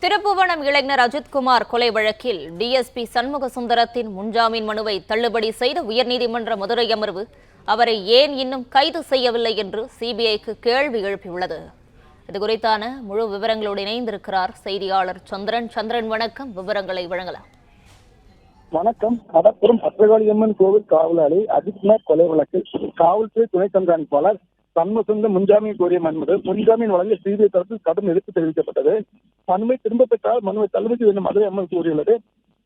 திருப்புவனம் இளைஞர் அஜித்குமார் கொலை வழக்கில் டிஎஸ்பி சண்முக சுந்தரத்தின் முன்ஜாமீன் மனுவை தள்ளுபடி செய்த உயர்நீதிமன்ற மதுரை அமர்வு அவரை ஏன் இன்னும் கைது செய்யவில்லை என்று சிபிஐக்கு கேள்வி எழுப்பியுள்ளது. இதுகுறித்தான முழு விவரங்களோடு இணைந்திருக்கிறார் செய்தியாளர் சந்திரன். சந்திரன், வணக்கம். விவரங்களை வழங்கலாம். வணக்கம். கடப்புறம் பத்திரகாளியம்மன் கோவில் காவலாளி அஜித்குமார் கொலை வழக்கில் காவல்துறை துணை கண்காணிப்பாளர் சண்முகசுந்தரம் முன்ஜாமீன் கோரிய மனு முன்ஜாமீன் வழங்க சிபிஐ தரப்பில் கடும் எதிர்ப்பு தெரிவிக்கப்பட்டது. மனுவை திரும்ப பெற்றால் மனுவை தள்ளுபடி வேண்டும் மதுரை அமர்வு கூறியுள்ளது.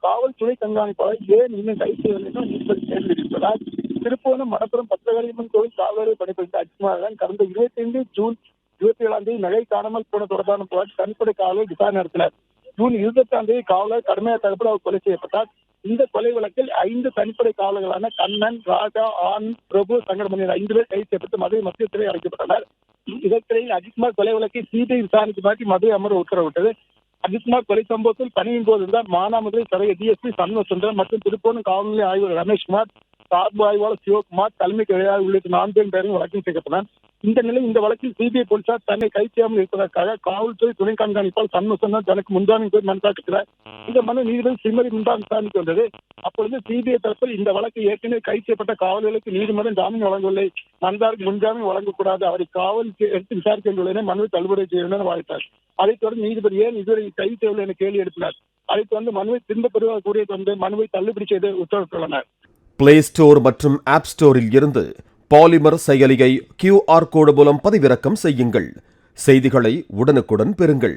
காவல்துறை கண்காணிப்பாளர் ஏன் இன்னும் கைது செய்யவில்லை நீதிபதி கேள்வி எழுப்பியுள்ளார். திருப்புவனம் மடப்புறம் பத்திரகாளியம்மன் கோவில் காவலாளி பணிபுரிந்த அஜித்குமார் கடந்த 25 ஜூன் 27 நகை காணாமல் போன தொடர்பான புகார் தனிப்படை காவலர் விசாரணை நடத்தினர். ஜூன் 28 காவலர் கடுமையாக தடுப்பில் அவர் கொலை செய்யப்பட்டார். இந்த கொலை வழக்கில் 5 தனிப்படை காவலர்களான கண்ணன், ராஜா, ஆனந்த், பிரபு, சங்கரமணி 5 பேர் கைது செய்யப்பட்டு மதுரை மத்திய சிறை அடைக்கப்பட்டனர். இதற்கிடையில் அஜித்குமார் கொலை வழக்கை சிபிஐ விசாரணைக்கு மாற்றி மதுரை அமர்வு உத்தரவிட்டது. அஜித்குமார் கொலை சம்பவத்தில் பணியின் போது இருந்தால் மானாமதுரை சிறை டிஎஸ்பி சண்முக சுந்தரம் மற்றும் திருப்பூர் காவல்நிலைய ஆய்வாளர் ரமேஷ்குமார், சார்பு ஆய்வாளர் சிவகுமார், தலைமை கையாளர் உள்ளிட்ட 4 பேரும் வழக்கில் சேர்க்கப்பட்டனர். இந்த நிலையில் இந்த வழக்கில் சிபிஐ போலீசார் தன்னை கைது செய்யாமல் இருப்பதற்காக காவல்துறை துணை கண்காணிப்பாளர் சண்முக சுந்தரம் தனக்கு முன்ஜாமீன் கோரி மனு தாக்கல். இந்த மனு நீதிபதி ஸ்ரீமதி முன்பாக விசாரணைக்கு வந்தது. அப்பொழுது சிபிஐ தரப்பில் இந்த வழக்கு ஏற்கனவே கைது செய்யப்பட்ட காவலர்களுக்கு நீதிமன்றம் ஜாமீன் வழங்கவில்லை, மனுதாரருக்கு முன்ஜாமீன் வழங்கக்கூடாது, அவரை காவல் எடுத்து விசாரிக்க வேண்டிய மனுவை தள்ளுபடி செய்ய வேண்டும் என வாதிட்டார். அதைத் தொடர்ந்து நீதிபதி ஏன் இதுவரை கைது செய்யவில்லை என கேள்வி எழுப்பினார். அதைத் தொடர்ந்து மனுவை திரும்ப பெறுவதாக கூறிய தொடர்ந்து மனுவை தள்ளுபடி செய்து உத்தரவிட்டுள்ளனர். பிளே ஸ்டோர் மற்றும் ஆப் ஸ்டோரில் இருந்து பாலிமர் செயலியை QR கோடு மூலம் பதிவிறக்கம் செய்யுங்கள். செய்திகளை உடனுக்குடன் பெறுங்கள்.